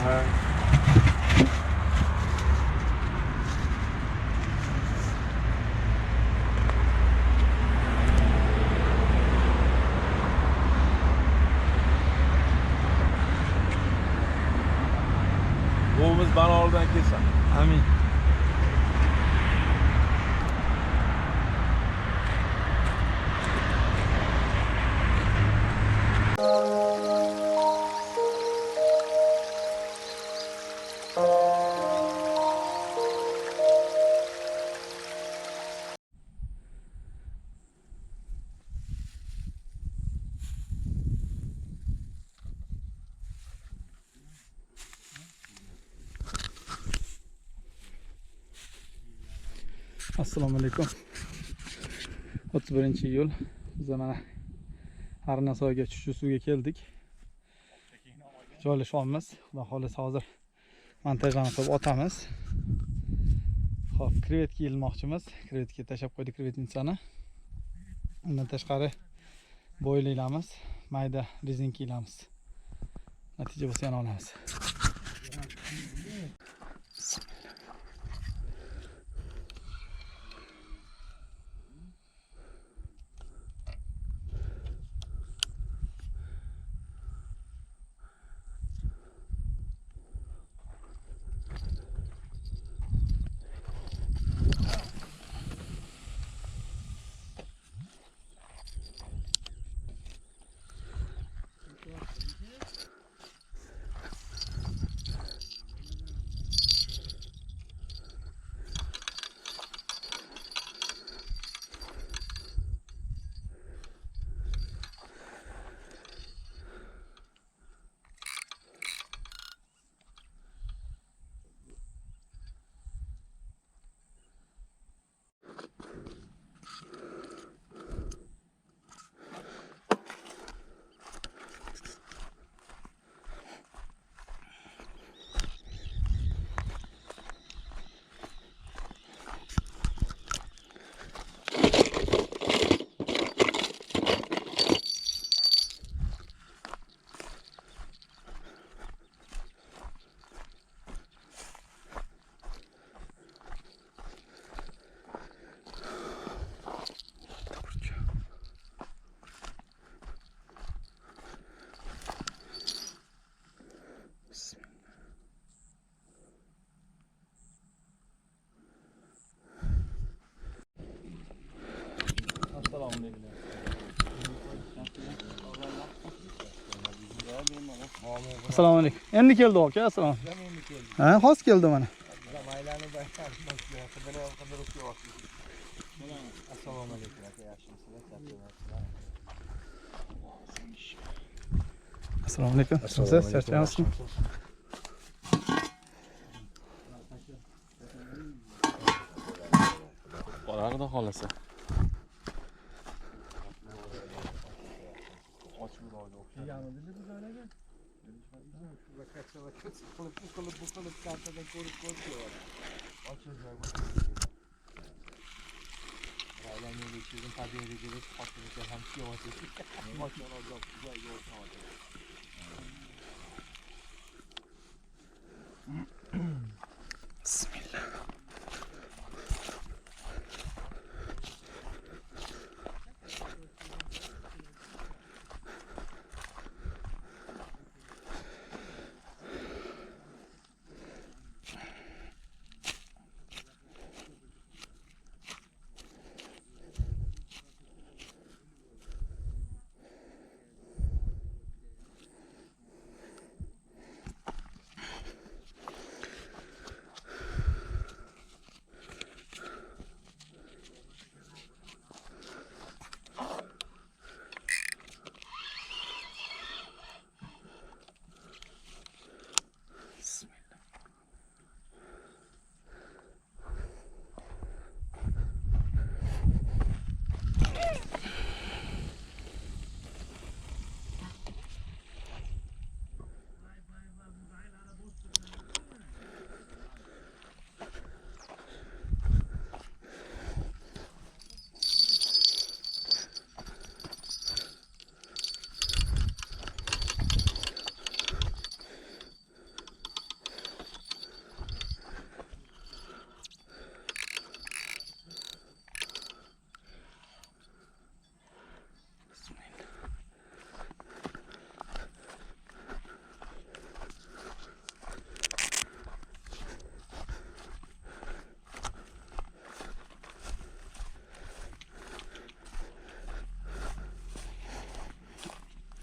Ha. Buğumuz bana oradan kesin. Amin. Assalomu alaykum. 31-iyul. Biz mana Arnasoyga Chuchchu suvga keldik. Joylashyapmiz. Xudo xolisa hozir montajlarni qilib otamiz. Xo'p, krevetka ilmoqchimiz. Krevetkaga tashab qo'ydik krevetnicani. Undan tashqari bo'ylaymiz, mayda rezinka ilamiz. Natija bo'lsa yana olamiz. Assalomu alaykum. Endi keldi aka, assalomu. Ha, hozir keldi mana. Assalomu alaykum aka, yaxshimisizlar? Assalomu alaykum. Siz charchaysizmi? Qoraqda xolasa. Bismillah.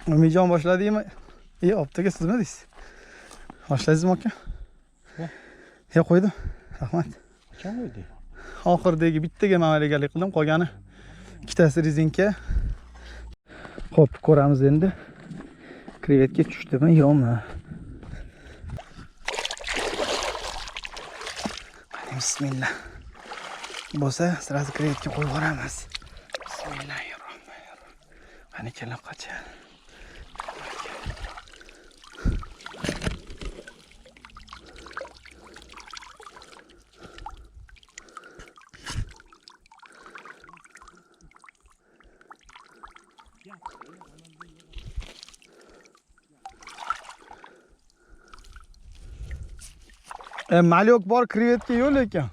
Umijon boshladingmi? Optaga sizmi deysiz? Boshlaysizmi aka? Qo'ydim. Rahmat. Qachon qo'yding? Oxiridagi bittaga mamalagalik qildim, qolgani ikkitasi rezinka. Xo'p, ko'ramiz endi. Krevetka tushdimi, yo'qmi? Bismillah. Bo'lsa, sirasi krevetka qo'yib yuboramiz. Bismillahirrohmanirrohim. Qani kelib qocha. Malyok bor, krevetka yo'q lekin.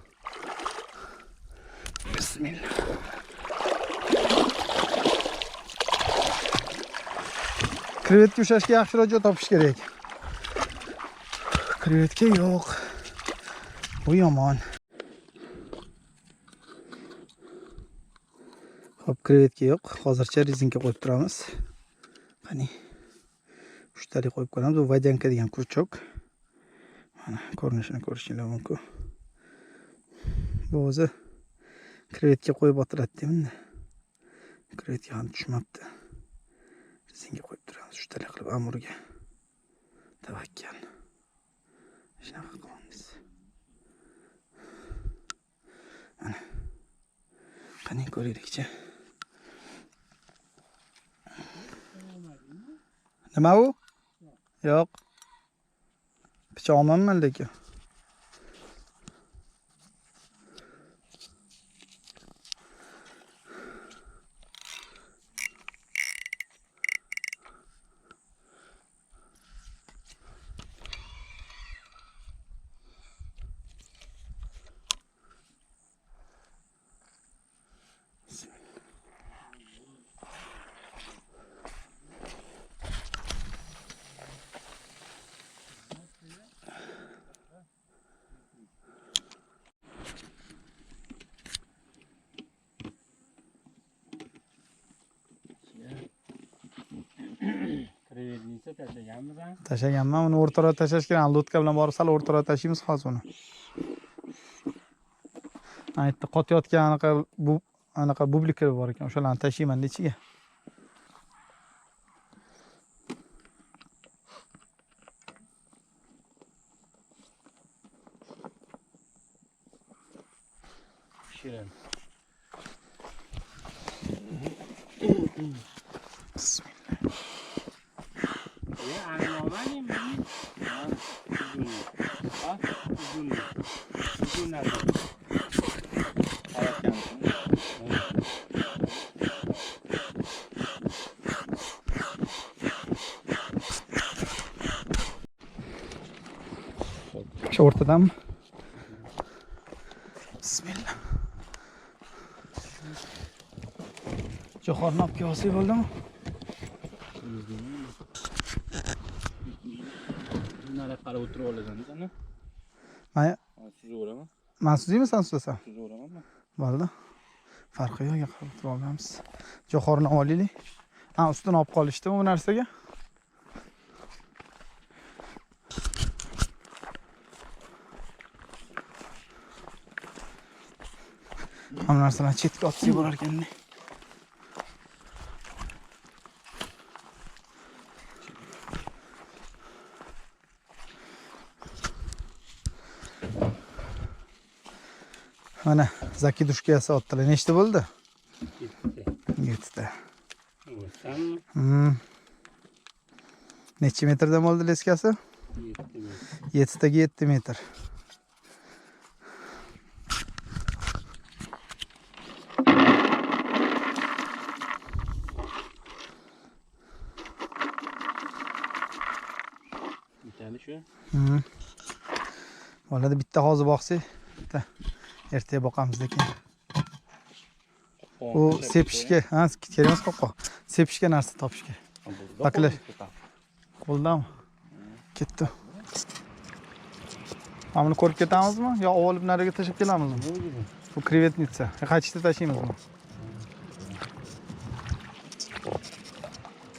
Bismillah. Krevetka ushashga yaxshiroq joy topish kerak. Krevetka yo'q. Bu yomon. Xo'p, krevetka yo'q. Hozircha rezinka qo'yib turamiz. Qani. 3 talik qo'yib ko'ramiz. Bu vadyanka degan kurchok. Mana ko'rinishini ko'rishingiz mumkin. Bu o'zi krevetka qo'yib o'tiradi-da. Krevetka ham tushmabdi. Rezinka qo'yib turamiz. 3 talik qilib amurga. Tavakkal. Shunaqa qilamiz. Mana. Qani ko'raylikchi. Nima u? Yo'q. Pichog'manmi lekin? Krevetniysa tashlaganmisan? Tashlaganman, uni o'rtaroq tashlash kerak. Lotka bilan borib sal o'rtaroq tashlaymiz hozir uni. Aytdi, qotayotgan anaqa bublika bor ekan, o'shalarni tashlayman ichiga. Shirin. Shu o'rtadanmi? Bismillah. Jo'xorni olib kelsak bo'ldimi? Nari qarab o'tirib olasan-da. Mana Suzib o'raman. men suzaymi, sen suzasan? Suzib o'ramanmi? Bo'ldi. Farqi yo'q, qarab o'tirib olamiz. Jo'xorni olaylik. Ustini olib qolishdi bu narsaga. Hamma narsalarni chetga otib bo'lar ekan-da. Mana zakidushkasi otdilar. Nechta bo'ldi? 7 ta. Necha metrdan bo'ldi leskasi? 7 taga 7 metr. Bitadi shu. Bo'ladi, bitta hozir boqsak, bitta ertaga boqamiz lekin. U sepishga, kerakmas qo'qqa. Sepishga narsa topish kerak. Baklar. Qo'ldami? Ketdi. Mana buni ko'rib ketamizmi yo olib nariga tashlab kelamizmi? Bu krevetnitsa. Qaychishda tashlaymizmi?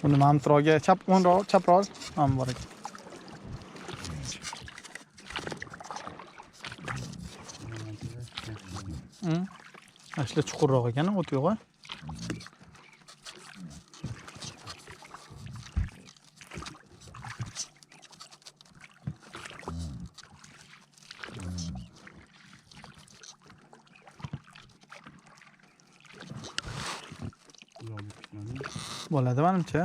Buni mamtroga chap o'nroq, chaproq ham bor ekan. Ashla chuqurroq ekan, o't yo'q-a. Bo'ladi menimcha.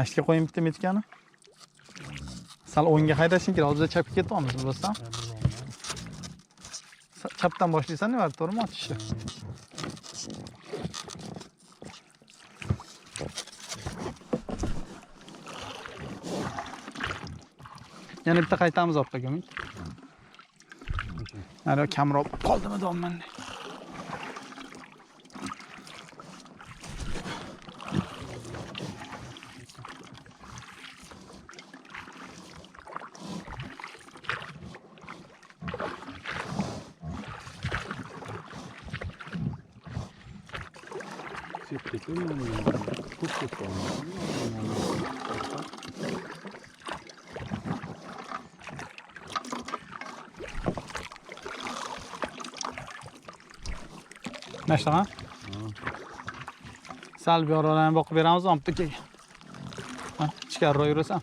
Ashga qo'ying bitta metkani. Sal o'ngga haydashing kerak. Hozir chapga ketyapmiz bilsam. Chapdan boshlaysan-ku, to'g'rimi otishni? Yana bitta qaytamiz orqaga. Mana kamroq qoldimi domman. Nashtama? Sal bir oralarni boqib beramiz, bitta keyin. Ha, ichkariroq yurasan.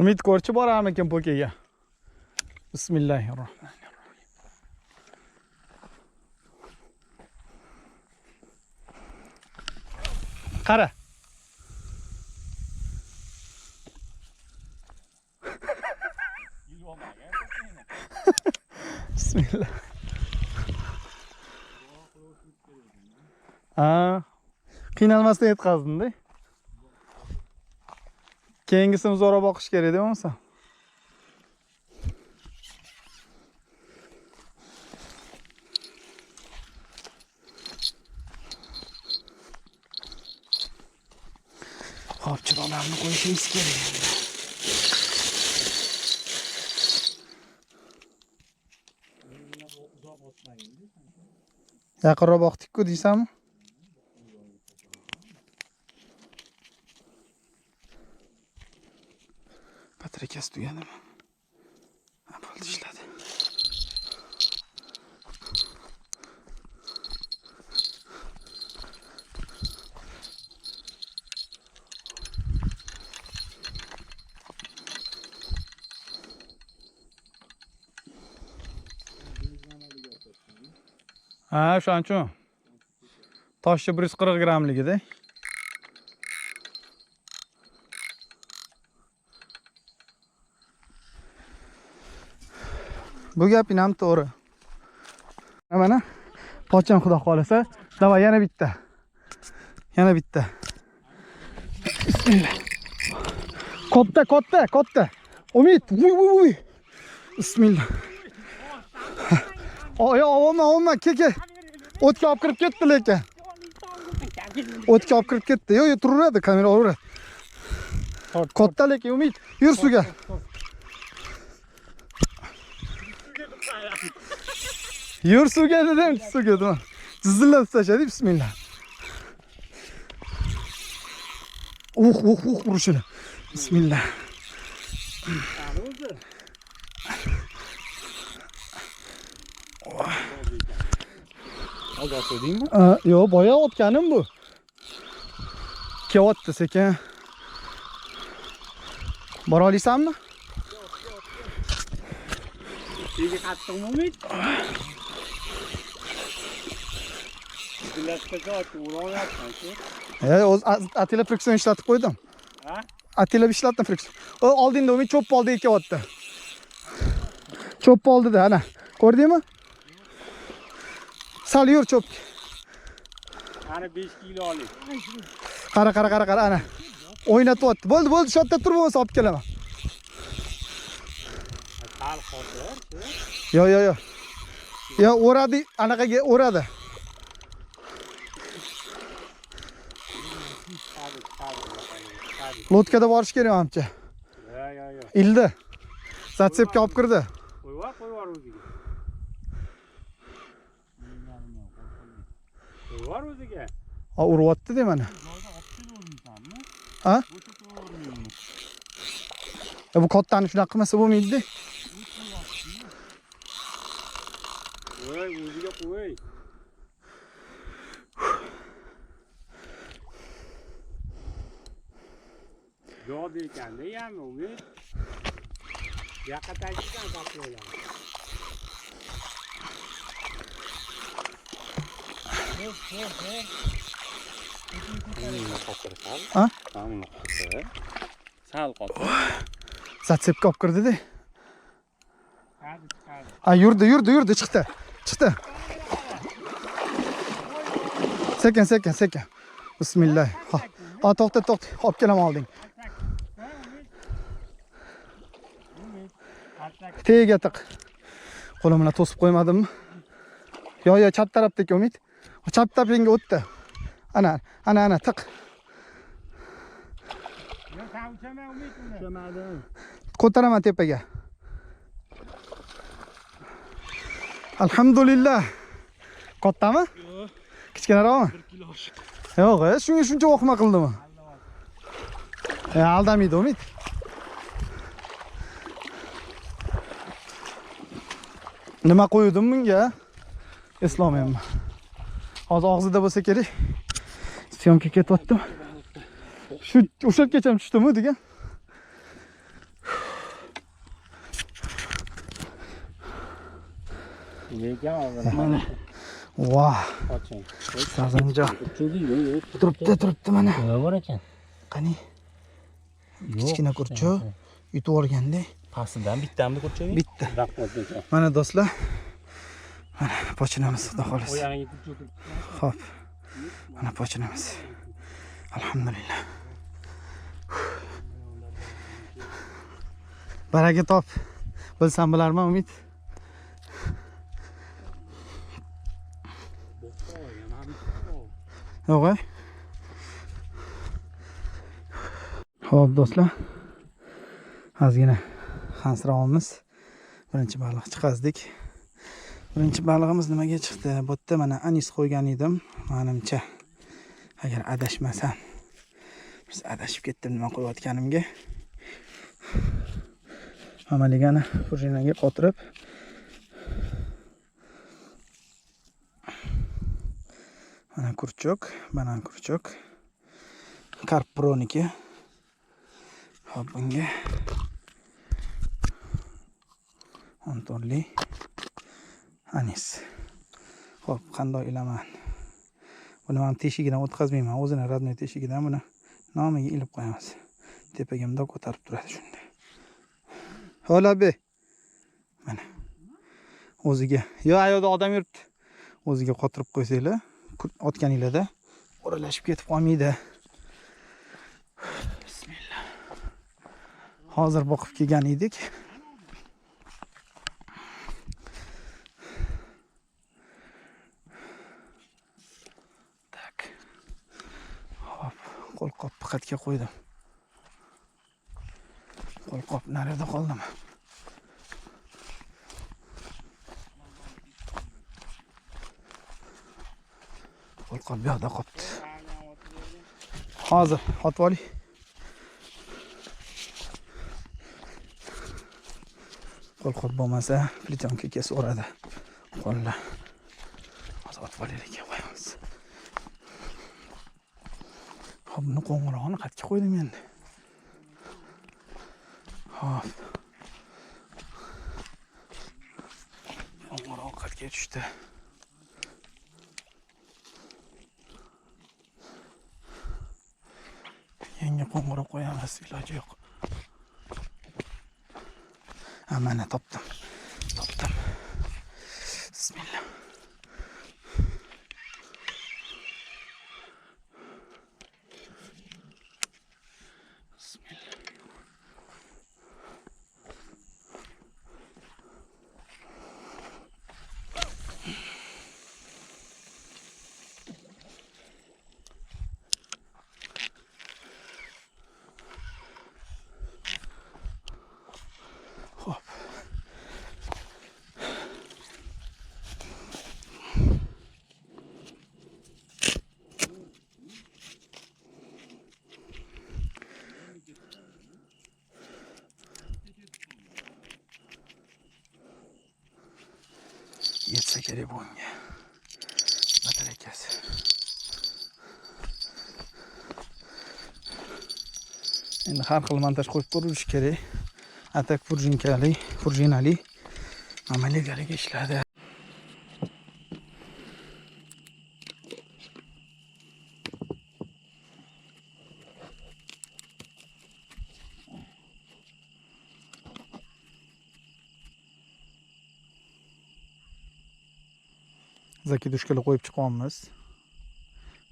Umid ko'rchi boramikin po'kaga. Bismillahirrohmanirrohim. Qara. Bismillah. Qiynalmasdan yetkazdim-da. Keyingisini zo'ra boqish kerak deyapsan. Hop, chiroqlarni qo'yishimiz kerak. Yaqinroq boqdik-ku deysanmi? Batareyasi tugadimi? Ha, bo'ldi, ishladi. Ha, o'shancha. Toshchi 140 grammligida. Bu gaping ham to'g'ri. Mana pocham xudo xolasa, davay yana bitta. Yana bitta. Bismillah. Katta. Umid, vuy. Bismillah. Olma, ke. O'tga olib kirib ketdi lekin. O'tga olib kirib ketdi. Yo'q, turaveradi, kamera olaveradi. Katta lekin Umid, yur suvga. Yur suvga dedim, suvga dedim. Zizillab tashladi, bismillah. Urishini. Bismillah. Hozir qo'ydingmi? Yo'q, boya otganim bu. Kelyapti sekin. Bora olaysanmi? Nega qattiqmi Umid? O'z Atilla friksiyon ishlatib qo'ydim. Ha? Atilla ishlatdim friksiyon. O oldinda Umid cho'p oldi ekyapti. Cho'p oldida, ana. Ko'rdingmi? Sal yur cho'p. Ana 5 kilo oling. Qara, ana. O'ynatyapti. Bo'ldi, shu yerda turib bo'lsa olib kelaman. Sal xotir. Yo. Yo, o'radi, anaqaga o'radi. Lotkada borish kerak menimcha. Yo. Ildi. Zatsepga olib kirdi. Qo'yvar o'ziga. Qo'yvar o'ziga. Ha, uryapti-da mana. Ha? Bu kattani shunaqa qilmasa bo'lmaydi-da. Qo'y, o'ziga qo'y. Yo'q ekanda ham umid. Yoqqa tashidan toplaylar. Ha? Hamma qotdi. Sal qotdi. Zatsepga olib kirdi-da. Chiqadi. Ha, yurdi, chiqdi. Sekin. Bismillah. Ha, to'xta. Olib kelaman olding. Tega tiq. Qo'lim bilan to'sib qo'ymadimmi? Yo, chap tarafdagi Umid. Chap tarafingga o'tdi. Ana tiq. Yo, tavchama Umid uni. Uchamadim. Ko'taraman tepaga. Alhamdulillah. Kattami? Yo'q. Kichkinaroqmi? 1 kilo oshiq. Yo'q, shuncha o'qima qildimi? Aldamaydi Umid. Nima qo'ydim bunga? Islom ham. Hozir og'zida bo'lsa kerak. Syomka ketyapti. O'sha yergacha tushdimi degan? Lekin avval Mana. Vah, qoching. sazanjo. Turibdi mana. Nima bor ekan? Qani? Kichkina kurchoq yutib olganda. Pastidan bittami kurchoq? Bitta. Vaqt ekan. Mana do'stlar. Mana pochinamiz, xudo xohlasa. Oyog'ingga cho'kib. Xo'p. Mana pochinamiz. Alhamdulillah. Baraka top. Bilsam bilarman Umid. Yo'q. Xo'p do'stlar. Ozgina xansirog'imiz. Birinchi baliq chiqazdik. Birinchi balig'imiz nimaga chiqdi? Bu yerda mana anis qo'ygan edim. Menimcha agar adashmasam. Biz adashib ketdim nima qo'yayotganimga. Amaligani prujinaga qotirib mana kurchok, banan kurchok. Karp Proniki. Hop bunga 10 tonli anis. Hop, qanday ilaman. Buni men teshigidan o'tkazmayman. O'zini radnoy teshigidan buni nomiga ilib qo'yamiz. Tepaga bundoq ko'tarib turadi shunday. Holabi. Mana. O'ziga. Yo, ayoqda odam yuribdi. O'ziga qotirib qo'ysanglar, otganinglarda o'ralashib ketib qolmaydi. Bismillah. Hozir boqib kelgan edik. Tak. Hop, qo'lqop piqatga qo'ydim. Qo'lqop narida qoldimi? Qo'lqop bu yoqda qolibdi. Hozir otib oling. Qo'lqop bo'lmasa, plitonka kesaveradi. Qo'llar. Hozir otib olaylik, qo'yamiz. Hop, buni qo'ng'irog'ini qayerga qo'ydim endi? Hop. Qo'ng'iroq qayerga tushdi? Yangi qo'ng'iroq qo'yamiz, iloji yo'q. Mana topdim. Bismillah. Bismillah. yetsa kerak bunga. Batarakasi. Endi har xil montaj qo'yib ko'rish kerak. Atak prujinali amaliyotga ishladi. Zakiduşkaga qo'yib chiqamiz.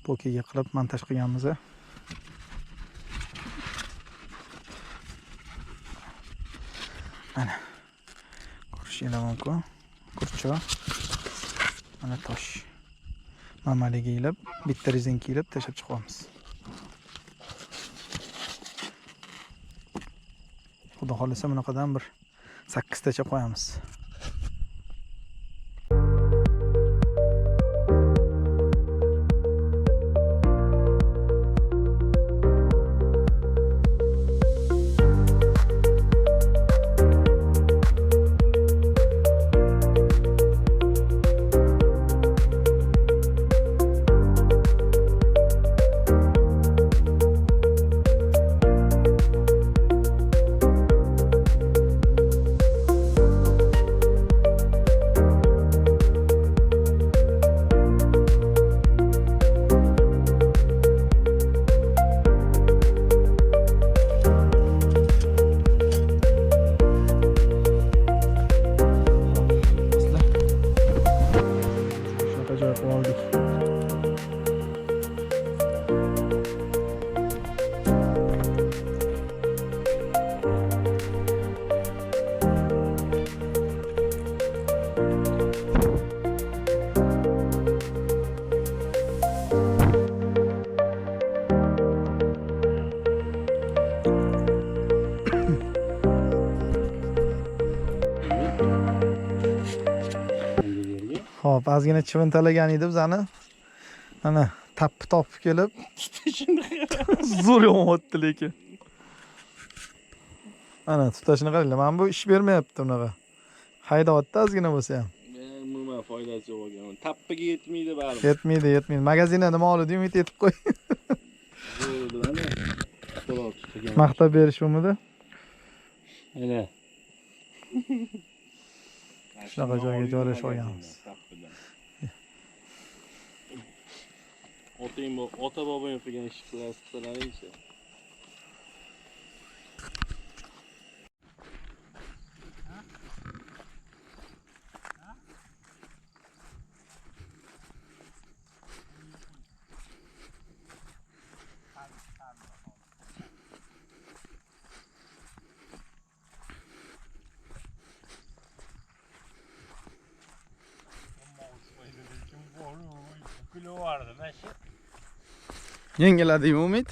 Pokiga qilib montaj qilganmiz. Mana ko'rishingiz mumkin. Kurcho. Mana tosh. Mamaliga ilib, bitta rezinka ilib tashlab chiqamiz. Xudo xolisa bunaqadan bir 8 tacha qo'yamiz. Hop, ozgina chivintalagan edi bizani. Mana tappi topib kelib, zo'r yonyapti lekin. Ana tutashini qaranglar. Mana bu ish bermayapti unaqa. Haydayapti ozgina bo'lsa ham. Umuman foydasi yo'q ekan. Tappiga yetmaydi baribir. Yetmaydi. Magazinda nima oldi, umid etib qo'y. Bo'ldi mana. Qo'loq tutgan. Maqtab berish umidi. Mana. Shunaqa joyga joylashib olganmiz. Ota bobom qilgan ish qilsalar-chi. Kilo vardı ben şey. Yengeladimi Umid?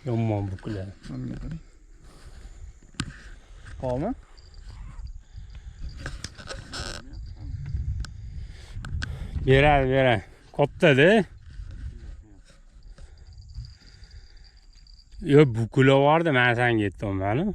Yomon bukular. Qolmi? Berar. Katta-da. Yo bukula vardı men senga aytdim.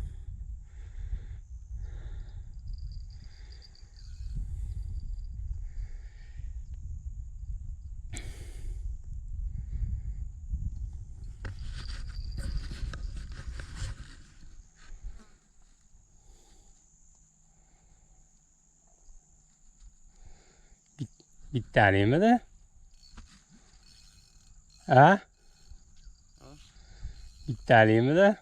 Bittalimi de? Ha? Bittalimi de?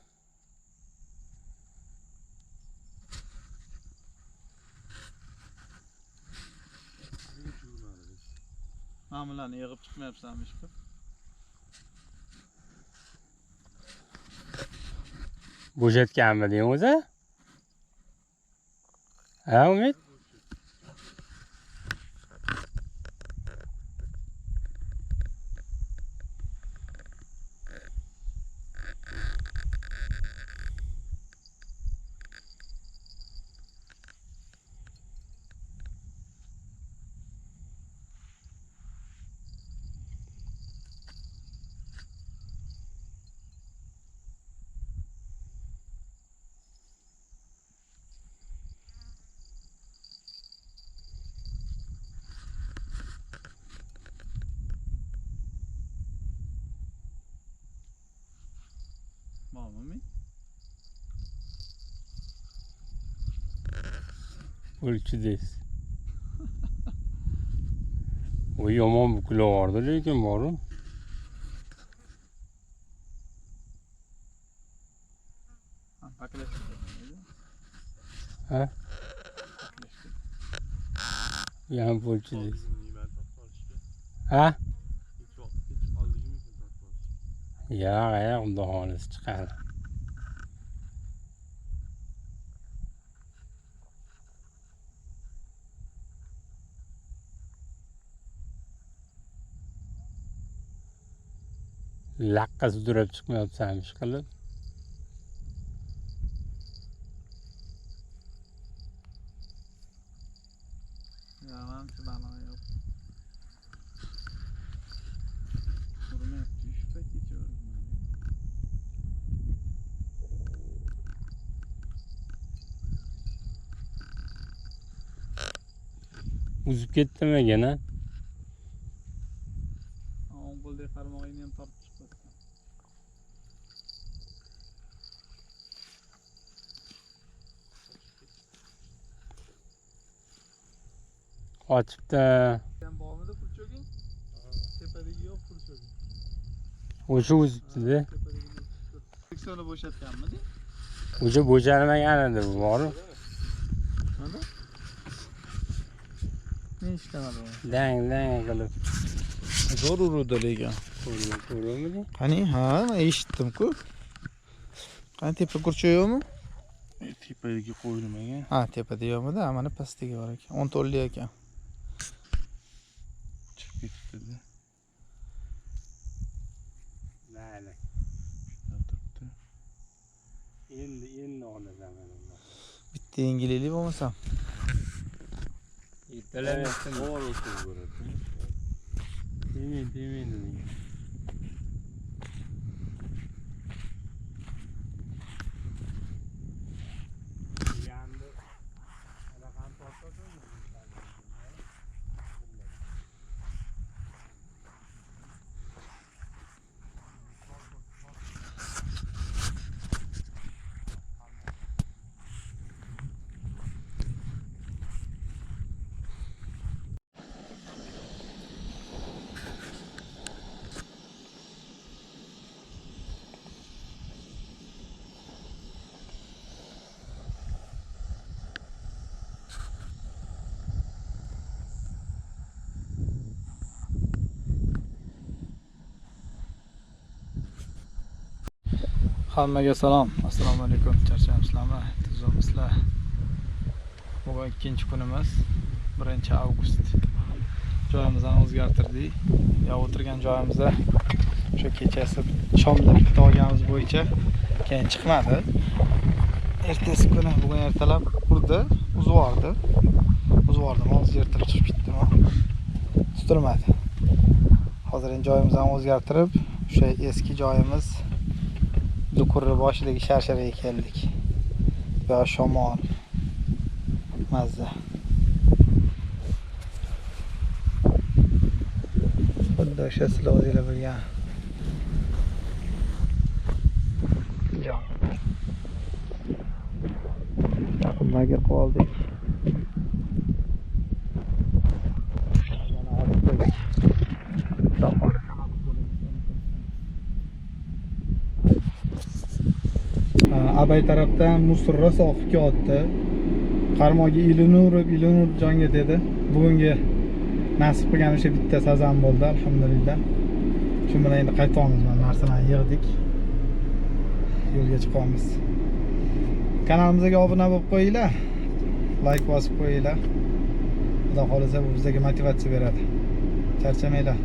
Ma'mullarni yig'ib chiqmayapsanmi ishqib? Bo'shatganmiding o'zi? Ha, Umid? o'lchidingiz. O yomon bukilaverdi lekin boru. Ha? Yan o'lchidingiz. Ha? Yo'q, unda xolis chiqadi. Laqqa sudrab chiqmayapsan ish qilib. Yaman balo yo'q. Hurmat, düşüp ketiyoruz. Uzib ketdimi yana? Oğul bulduğu karmağını hem tartışıp baksın. Qochibdi. Sen bağımda kurçogin? Tepedeki yok kurçogin. O'sha uzibdi-da. Direksiyonu boşaltganmidi? O'sha bo'shalmagan edi bu boru. Nada? Ne işlemedi o? Dang qilib. Zor urudi lekin. Ko'rdingmi? Qani, ha, men eshitdim-ku. Qani tepa kurchoq yo'qmi? Tepadagi qo'yilmagan. Ha, tepada yo'qmidi? Mana pastdagi bor ekan. 10 to'lli ekan. Chiqib ketibdi-da. Mayli. Turibdi. Endi olasan mana. Bitta yengillik bo'lmasa. Ertalamasdan Havo o'tib ko'radi. Demaydi. Hammaga salom. Assalomu alaykum. Charchaymizlarmi? Tuzumizlar. Bugun 2-chi kunimiz, 1-avgust. Joyimizni o'zgartirdik. Ya o'tirgan joyimizda o'sha kechasi shomda bitta olganimiz bo'yicha keyin chiqmadi. Ertasi kuni bugun ertalab urdi, uzvordim. Hozir ertalab chiqib ketdim. Tutilmadi. Hozir joyimizni o'zgartirib, o'sha eski joyimiz Lukurri boshidagi sharsharaga keldik. Va shamol mazza. Xuddi o'sha sizlar o'zinglar bilgan joy. Yaqinlarga qoldik. Abay tarafdan musor rosa oqib ketdi. Qarmoqga ilinur jonga dedi. Bugungi nasib qilgan o'sha bitta sazan bo'ldi, alhamdulillah. Shu bilan endi qaytamiz, mana narsalarni yig'dik. Yo'lga chiqamiz. Kanalimizga obuna bo'lib qo'yinglar. Like bosib qo'yinglar. Xudo xolisa bu bizga motivatsiya beradi. Charchamanglar.